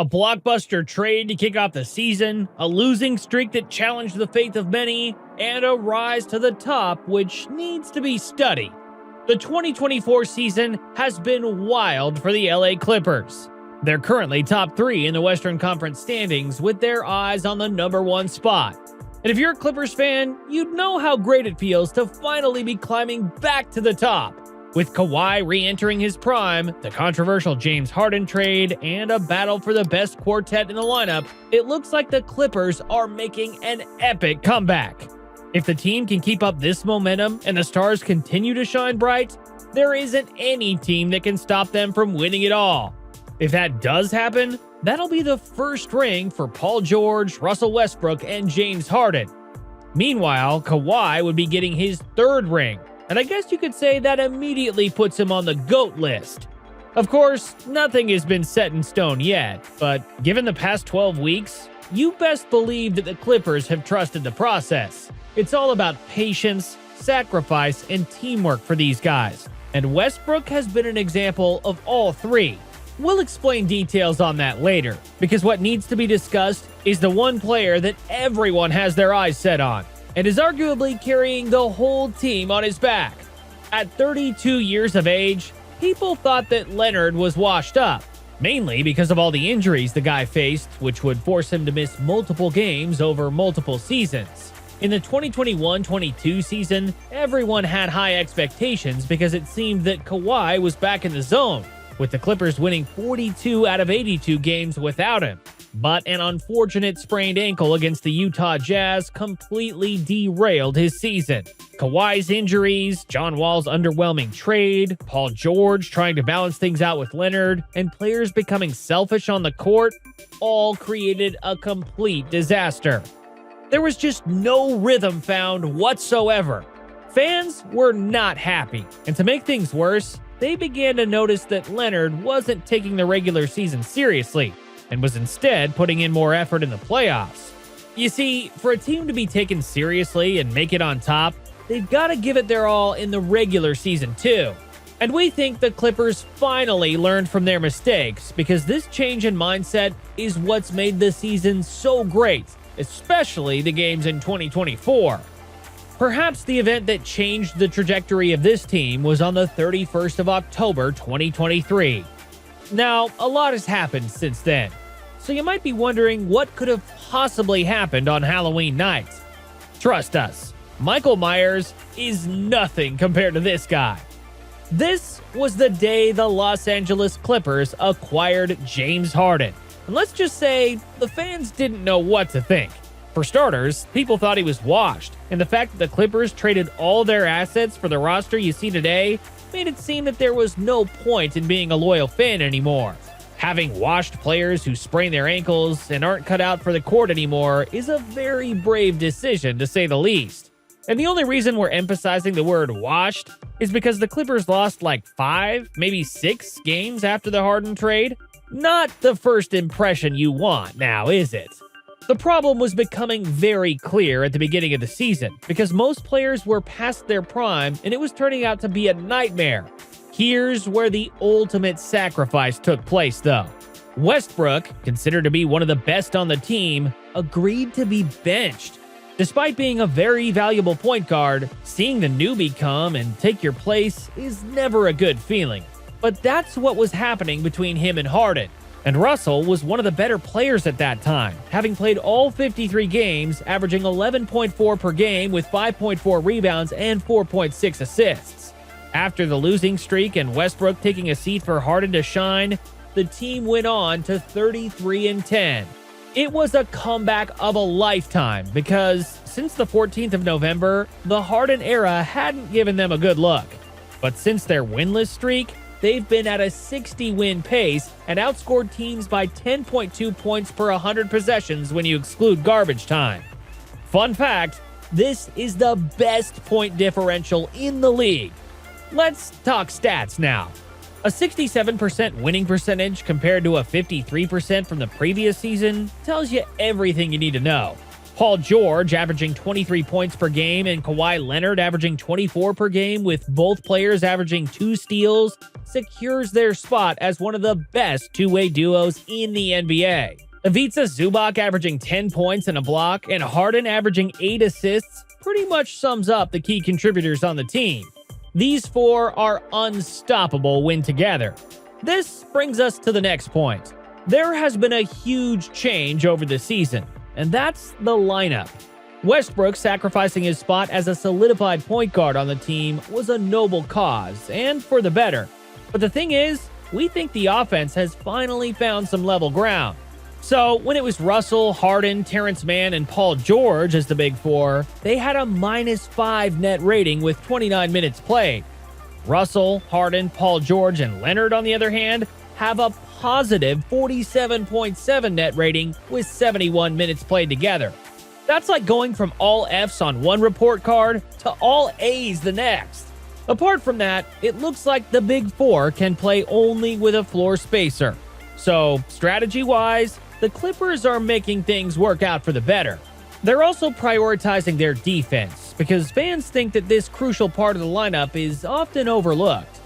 A blockbuster trade to kick off the season, a losing streak that challenged the faith of many, and a rise to the top which needs to be studied. The 2024 season has been wild for the LA Clippers. They're currently top 3 in the Western Conference standings with their eyes on the number 1 spot. And if you're a Clippers fan, you'd know how great it feels to finally be climbing back to the top. With Kawhi re-entering his prime, the controversial James Harden trade, and a battle for the best quartet in the lineup, it looks like the Clippers are making an epic comeback. If the team can keep up this momentum and the stars continue to shine bright, there isn't any team that can stop them from winning it all. If that does happen, that'll be the first ring for Paul George, Russell Westbrook, and James Harden. Meanwhile, Kawhi would be getting his 3rd ring, and I guess you could say that immediately puts him on the GOAT list. Of course, nothing has been set in stone yet, but given the past 12 weeks, you best believe that the Clippers have trusted the process. It's all about patience, sacrifice, and teamwork for these guys, and Westbrook has been an example of all 3. We'll explain details on that later, because what needs to be discussed is the one player that everyone has their eyes set on, and is arguably carrying the whole team on his back. At 32 years of age, people thought that Leonard was washed up, mainly because of all the injuries the guy faced, which would force him to miss multiple games over multiple seasons. In the 2021-22 season, everyone had high expectations because it seemed that Kawhi was back in the zone, with the Clippers winning 42 out of 82 games without him. But an unfortunate sprained ankle against the Utah Jazz completely derailed his season. Kawhi's injuries, John Wall's underwhelming trade, Paul George trying to balance things out with Leonard, and players becoming selfish on the court all created a complete disaster. There was just no rhythm found whatsoever. Fans were not happy, and to make things worse, they began to notice that Leonard wasn't taking the regular season seriously, and was instead putting in more effort in the playoffs. You see, for a team to be taken seriously and make it on top, they've got to give it their all in the regular season too. And we think the Clippers finally learned from their mistakes, because this change in mindset is what's made the season so great, especially the games in 2024. Perhaps the event that changed the trajectory of this team was on the 31st of October 2023. Now, a lot has happened since then, so you might be wondering what could have possibly happened on Halloween night. Trust us, Michael Myers is nothing compared to this guy. This was the day the Los Angeles Clippers acquired James Harden, and let's just say the fans didn't know what to think. For starters, people thought he was washed, and the fact that the Clippers traded all their assets for the roster you see today made it seem that there was no point in being a loyal fan anymore. Having washed players who sprain their ankles and aren't cut out for the court anymore is a very brave decision, to say the least. And the only reason we're emphasizing the word washed is because the Clippers lost like 5, maybe 6 games after the Harden trade. Not the first impression you want now, is it? The problem was becoming very clear at the beginning of the season, because most players were past their prime and it was turning out to be a nightmare. Here's where the ultimate sacrifice took place though. Westbrook, considered to be one of the best on the team, agreed to be benched. Despite being a very valuable point guard, seeing the newbie come and take your place is never a good feeling. But that's what was happening between him and Harden. And Russell was one of the better players at that time, having played all 53 games, averaging 11.4 per game with 5.4 rebounds and 4.6 assists. After the losing streak and Westbrook taking a seat for Harden to shine, the team went on to 33-10. It was a comeback of a lifetime because since the 14th of November, the Harden era hadn't given them a good look. But since their winless streak, they've been at a 60-win pace and outscored teams by 10.2 points per 100 possessions when you exclude garbage time. Fun fact, this is the best point differential in the league. Let's talk stats now. A 67% winning percentage compared to a 53% from the previous season tells you everything you need to know. Paul George averaging 23 points per game and Kawhi Leonard averaging 24 per game, with both players averaging 2 steals, secures their spot as one of the best two-way duos in the NBA. Ivica Zubac averaging 10 points and a block, and Harden averaging 8 assists pretty much sums up the key contributors on the team. These four are unstoppable when together. This brings us to the next point. There has been a huge change over the season, and that's the lineup. Westbrook sacrificing his spot as a solidified point guard on the team was a noble cause, and for the better. But the thing is, we think the offense has finally found some level ground. So when it was Russell, Harden, Terrence Mann, and Paul George as the big four, they had a -5 net rating with 29 minutes played. Russell, Harden, Paul George, and Leonard, on the other hand, have a positive 47.7 net rating with 71 minutes played together. That's like going from all Fs on one report card to all As the next. Apart from that, it looks like the big four can play only with a floor spacer. So, strategy-wise, the Clippers are making things work out for the better. They're also prioritizing their defense, because fans think that this crucial part of the lineup is often overlooked.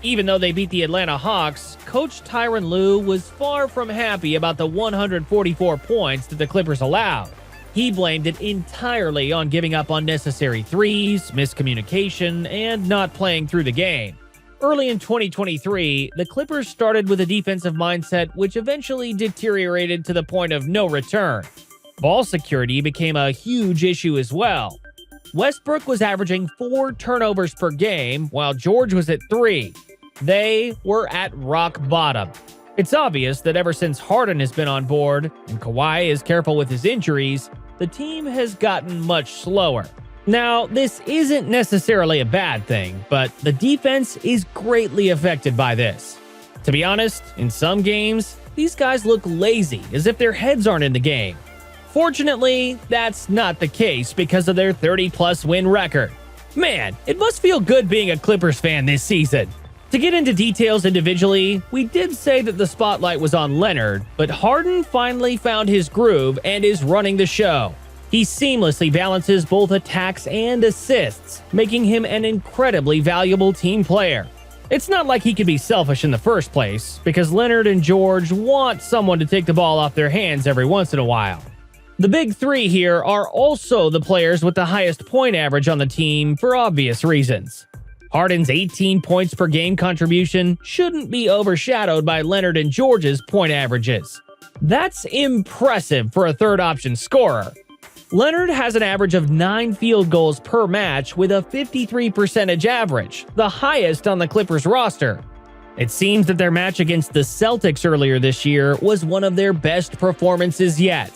Even though they beat the Atlanta Hawks, Coach Tyronn Lue was far from happy about the 144 points that the Clippers allowed. He blamed it entirely on giving up unnecessary threes, miscommunication, and not playing through the game. Early in 2023, the Clippers started with a defensive mindset which eventually deteriorated to the point of no return. Ball security became a huge issue as well. Westbrook was averaging 4 turnovers per game, while George was at 3. They were at rock bottom. It's obvious that ever since Harden has been on board, and Kawhi is careful with his injuries, the team has gotten much slower. Now, this isn't necessarily a bad thing, but the defense is greatly affected by this. To be honest, in some games, these guys look lazy, as if their heads aren't in the game. Fortunately, that's not the case because of their 30-plus win record. Man, it must feel good being a Clippers fan this season. To get into details individually, we did say that the spotlight was on Leonard, but Harden finally found his groove and is running the show. He seamlessly balances both attacks and assists, making him an incredibly valuable team player. It's not like he could be selfish in the first place, because Leonard and George want someone to take the ball off their hands every once in a while. The big three here are also the players with the highest point average on the team for obvious reasons. Harden's 18 points per game contribution shouldn't be overshadowed by Leonard and George's point averages. That's impressive for a third-option scorer. Leonard has an average of 9 field goals per match with a 53% average, the highest on the Clippers roster. It seems that their match against the Celtics earlier this year was one of their best performances yet.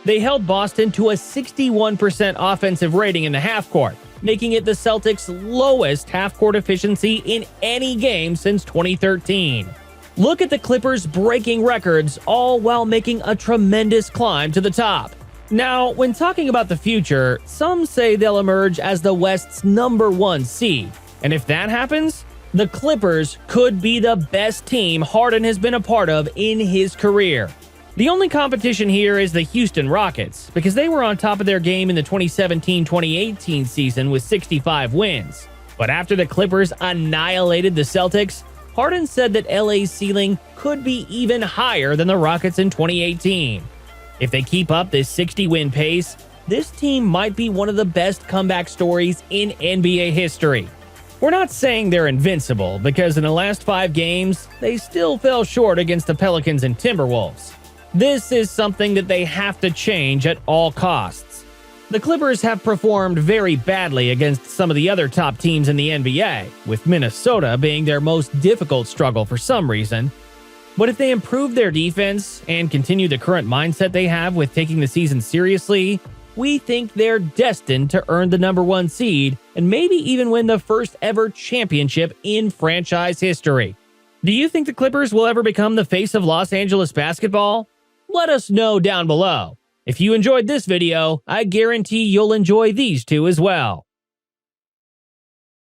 They held Boston to a 61% offensive rating in the half-court, making it the Celtics' lowest half-court efficiency in any game since 2013. Look at the Clippers breaking records, all while making a tremendous climb to the top. Now, when talking about the future, some say they'll emerge as the West's #1 seed. And if that happens, the Clippers could be the best team Harden has been a part of in his career. The only competition here is the Houston Rockets, because they were on top of their game in the 2017-2018 season with 65 wins. But after the Clippers annihilated the Celtics, Harden said that LA's ceiling could be even higher than the Rockets in 2018. If they keep up this 60-win pace, this team might be one of the best comeback stories in NBA history. We're not saying they're invincible, because in the last 5 games, they still fell short against the Pelicans and Timberwolves. This is something that they have to change at all costs. The Clippers have performed very badly against some of the other top teams in the NBA, with Minnesota being their most difficult struggle for some reason. But if they improve their defense and continue the current mindset they have with taking the season seriously, we think they're destined to earn the #1 seed and maybe even win the first ever championship in franchise history. Do you think the Clippers will ever become the face of Los Angeles basketball? Let us know down below. If you enjoyed this video, I guarantee you'll enjoy these two as well.